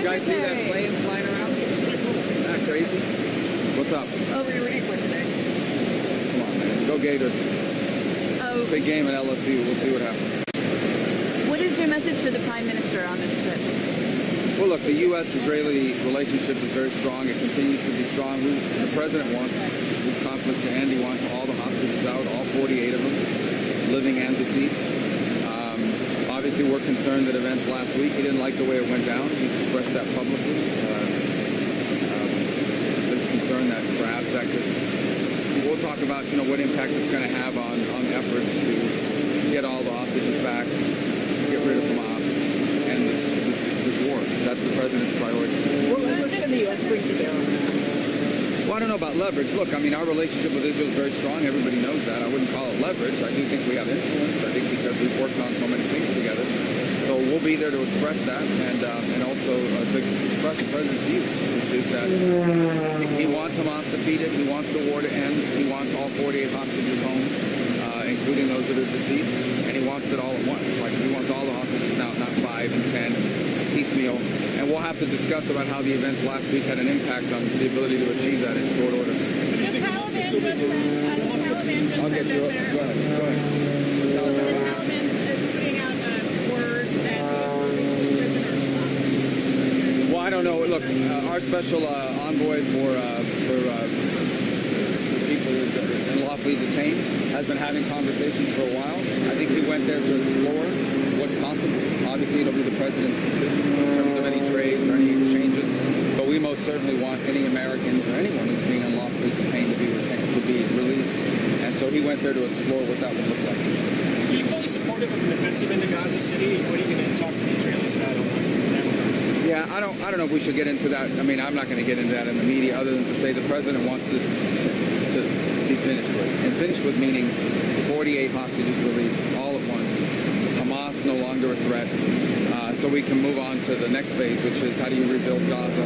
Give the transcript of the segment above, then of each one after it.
guys see that plane flying around? Isn't that crazy? What's up? Oh, we're ready for today. Come on, man. Go Gators. Oh. Big game at LSU. We'll see what happens. What is your message for the Prime Minister on this trip? Well, look, the U.S.-Israeli relationship is very strong. It continues to be strong. The president wants this conflict to end. He wants all the hostages out, all 48 of them, living and deceased. Obviously, we're concerned that events last week, he didn't like the way it went down. He expressed that publicly. There's concern that perhaps that could... We'll talk about, what impact it's going to have on efforts to get all the hostages back, get rid of Hamas, and this war. That's the president's priority. What leverage can the U.S. bring to bear on that? Well, I don't know about leverage. Look, I mean, our relationship with Israel is very strong. Everybody knows that. I wouldn't call it leverage. I do think we have influence. I think because we've worked on so many things together. So we'll be there to express that and also to express the president's view, which is that he wants Hamas defeated. He wants the war to end. He wants all 48 hostages home, including those that are deceased. And he wants it all at once. Like, he wants all the hostages now, not 5 and 10. Piecemeal, and we'll have to discuss about how the events last week had an impact on the ability to achieve that in short order. I'll get you. Go ahead. The Taliban is putting out word that well, I don't know. Look, our special envoy for people unlawfully detained has been having conversations for a while. I think he went there to explore what's possible. Obviously, it'll be the president's decision in terms of any trades or any exchanges. But we most certainly want any Americans or anyone who's being unlawfully detained to be released. And so he went there to explore what that would look like. Are you fully supportive of an offensive into Gaza City? What are you going to talk to the Israelis about on that regard? Yeah, I don't know if we should get into that. I mean, I'm not going to get into that in the media other than to say the president wants this to be finished with. And finished with meaning 48 hostages released all at once. Hamas no longer a threat. So we can move on to the next phase, which is how do you rebuild Gaza?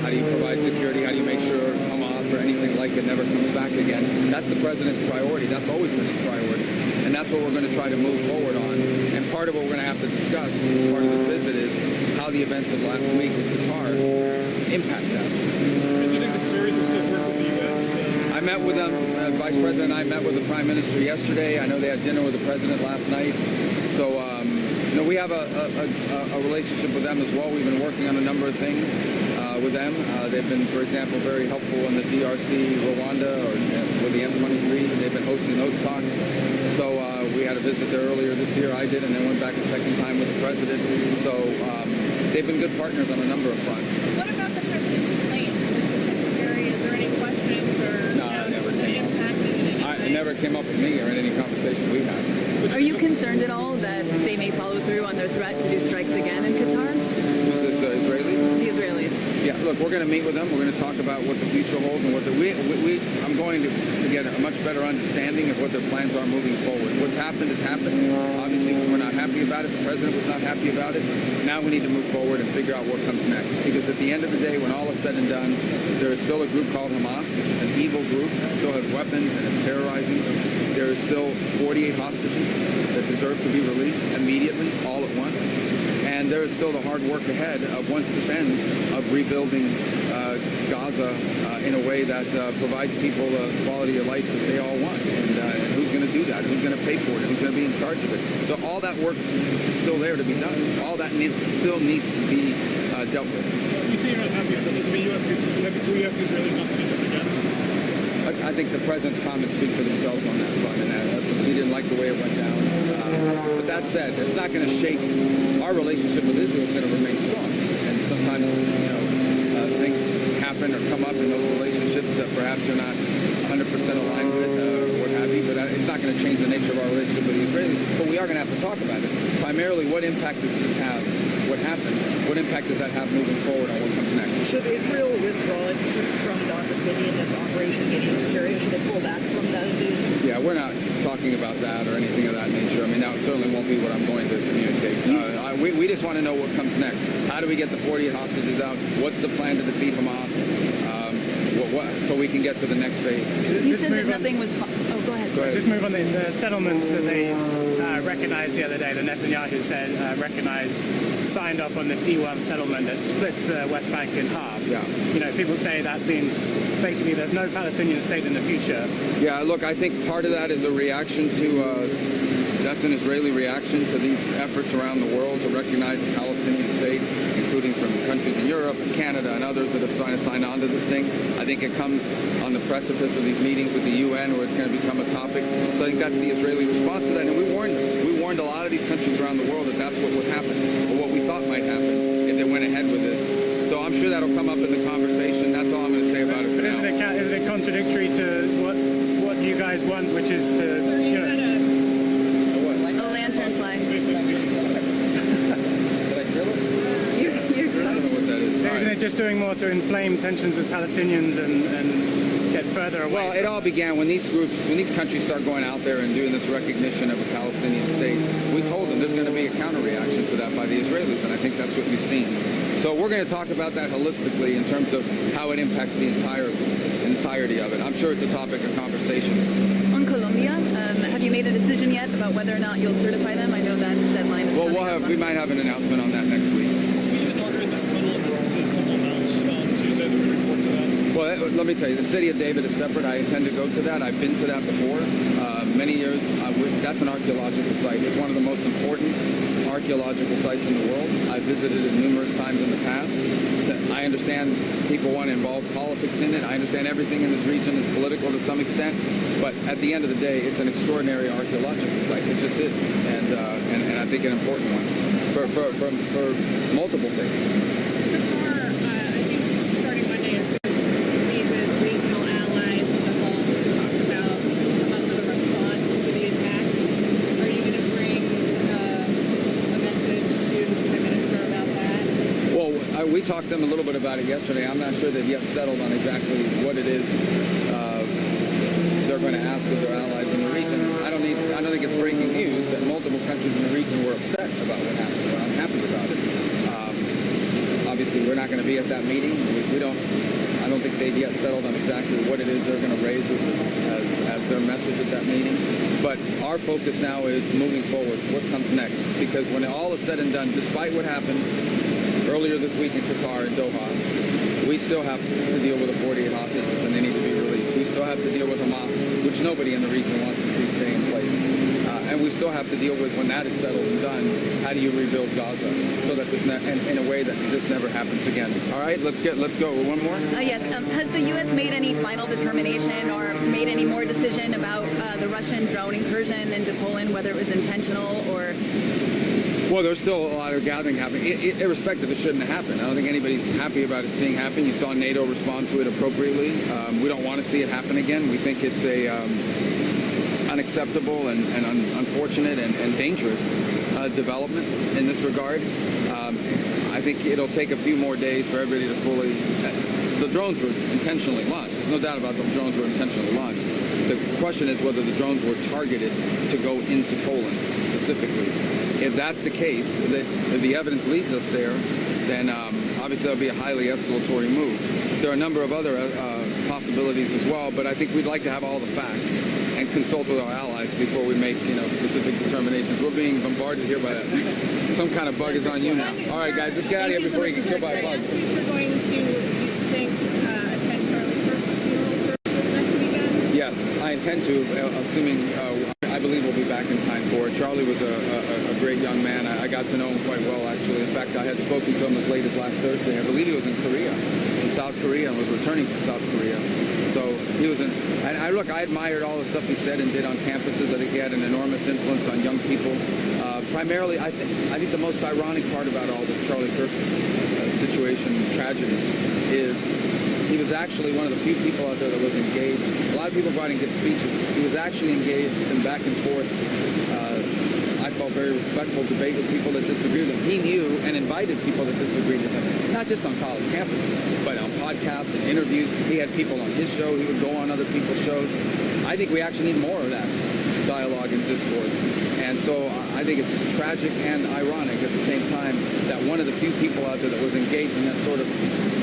How do you provide security? How do you make sure Hamas or anything like it never comes back again? That's the president's priority. That's always been his priority. And that's what we're going to try to move forward on. And part of what we're going to have to discuss as part of this visit is how the events of last week in Qatar impact that. Do you think the Qataris will still work with the U.S.? I met with them. Vice President and I met with the Prime Minister yesterday. I know they had dinner with the President last night. So, we have a relationship with them as well. We've been working on a number of things with them. They've been, for example, very helpful in the DRC, Rwanda, or with the M23. They've been hosting those talks. So we had a visit there earlier this year. I did, and then went back a second time with the President. So they've been good partners on a number of fronts. What about the president's plane, Mr. Secretary? Is there any questions or it never came up with me or in any conversation we had. Are you concerned at all that they may follow through on their threat to do strikes again in Qatar? Who's this, Israeli? The Israelis. Yeah, look, we're going to meet with them. We're going to talk about what the future holds and what I'm going to get a much better understanding of what their plans are moving forward. What's happened has happened. Obviously, we're not happy about it. The president was not happy about it. Now we need to move forward and figure out what comes next. Because at the end of the day, when all is said and done, there is still a group called Hamas, which is an evil group that still has weapons and is terrorizing. There is still 48 hostages that deserve to be released immediately, all at once. And there is still the hard work ahead of, once this ends, of rebuilding Gaza in a way that provides people the quality of life that they all want. And who's going to do that? Who's going to pay for it? Who's going to be in charge of it? So all that work is still there to be done. All that still needs to be dealt with. You say you're not happy about it. The U.S. Israelis not to do this again? I think the president's comments speak for themselves on that front, and he didn't like the way it went down. But that said, it's not going to shake. Our relationship with Israel is going to remain strong. And sometimes, things happen or come up in those relationships that perhaps you're not 100% aligned with, or what have you. But it's not going to change the nature of our relationship with the Israelis. But we are going to have to talk about it. Primarily, what impact does this have? What happened? What impact does that have moving forward on what comes next? Should Israel withdraw its troops from Gaza City in this operation getting into Syria? Should they pull back from that invasion? Yeah, we're not talking about that or anything of that nature. I mean, that certainly won't be what I'm going to communicate. We just want to know what comes next. How do we get the 48 hostages out? What's the plan to defeat Hamas? so we can get to the next phase. He said that nothing was. Oh, go ahead. Go ahead. Just move on the settlements that they recognized the other day. The Netanyahu said signed off on this E1 settlement that splits the West Bank in half. Yeah. You know, people say that means basically there's no Palestinian state in the future. Yeah, look, I think part of that is a reaction to, that's an Israeli reaction to these efforts around the world to recognize the Palestinian state, including from countries in Europe and Canada and others that have signed on to this thing. I think it comes on the precipice of these meetings with the UN where it's going to become a topic. So I think that's the Israeli response to that. And we warned a lot of these countries around the world that that's what would happen, or what we thought might happen if they went ahead with this. So I'm sure that'll come up in the conversation. That's all I'm going to say about it for now. Isn't it contradictory to what you guys want, which is to, you know... A lantern flag. Did I kill it? I don't know what that is. Isn't it just doing more to inflame tensions with Palestinians and get further away? Well, it all began when these countries start going out there and doing this recognition of a Palestinian state. We told them there's going to be a counter-reaction to that by the Israelis, and I think that's what we've seen. So we're going to talk about that holistically in terms of how it impacts the entirety of it. I'm sure it's a topic of conversation. On Colombia, have you made a decision yet about whether or not you'll certify them? I know that deadline is coming up. We might have an announcement on that next week. We inaugurated this tunnel on Tuesday, the report to that. Well, let me tell you, the city of David is separate. I intend to go to that. I've been to that before. Many years. That's an archaeological site. It's one of the most important archaeological sites in the world. I've visited it numerous times in the past. I understand people want to involve politics in it. I understand everything in this region is political to some extent. But at the end of the day, it's an extraordinary archaeological site. It just is. And I think an important one for multiple things. Qatar, I think starting Monday is going to meet with regional allies in the Gulf to talk about the response to the attack. Are you going to bring a message to the Prime Minister about that? Well, we talked to them a little bit about it yesterday. I'm not sure they've yet settled on exactly what it is they're going to ask of their allies in the region. I don't think it's breaking news that multiple countries in the region were upset about what happened. We're unhappy about it. Obviously, we're not going to be at that meeting. I don't think they've yet settled on exactly what it is they're going to raise as their message at that meeting. But our focus now is moving forward. What comes next? Because when all is said and done, despite what happened earlier this week in Qatar and Doha, we still have to deal with the 48 hostages and they need to be released. We still have to deal with Hamas, which nobody in the region wants to see stay in place. And we still have to deal with, when that is settled and done, how do you rebuild Gaza so that this in a way that this never happens again. All right, let's go. One more? Yes. Has the U.S. made any final determination or made any more decision about the Russian drone incursion into Poland, whether it was intentional or... Well, there's still a lot of gathering happening. Irrespective, it shouldn't have happened. I don't think anybody's happy about it seeing happen. You saw NATO respond to it appropriately. We don't want to see it happen again. We think it's a unacceptable and unfortunate and dangerous development in this regard. I think it'll take a few more days for everybody to fully... The drones were intentionally launched. There's no doubt about the drones were intentionally launched. The question is whether the drones were targeted to go into Poland specifically. If that's the case, if the evidence leads us there, then obviously that'll be a highly escalatory move. There are a number of other possibilities as well, but I think we'd like to have all the facts and consult with our allies before we make specific determinations. We're being bombarded here by some kind of bug is on you now. All right, guys, let's get out of here before you get killed by a bug. We're going to, you think, attend Charlie Kirk's funeral services next weekend? Yes, I intend to, assuming I believe we'll be back in time for it. Charlie was a great young man. I got to know him quite well, actually. In fact, I had spoken to him as late as last Thursday. I believe he was in South Korea, and was returning to South Korea. So he was and I admired all the stuff he said and did on campuses. I think he had an enormous influence on young people. Primarily, I think the most ironic part about all this Charlie Kirk situation, tragedy, is he was actually one of the few people out there that was engaged. A lot of people brought in good speeches. He was actually engaged in back and forth, I felt very respectful debate with people that disagreed with him. He knew and invited people that disagreed with him, not just on college campuses, but on podcasts and interviews. He had people on his show. He would go on other people's shows. I think we actually need more of that. dialogue and discourse. And so I think it's tragic and ironic at the same time that one of the few people out there that was engaged in that sort of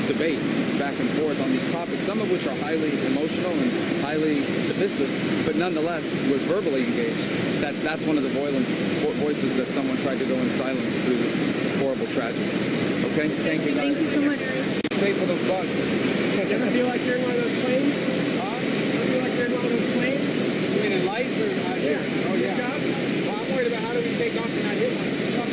debate back and forth on these topics, some of which are highly emotional and highly divisive, but nonetheless was verbally engaged. That's one of the voices that someone tried to go in silence through this horrible tragedy. Okay? Thank you, guys. Thank you so much. Stay for those bugs. You ever feel like you're in one of those planes? Huh? Ever feel like you're in one of those planes? You mean in lights or out here? Yeah. Oh, yeah. Good job. Well, I'm worried about how do we take off and not hit one.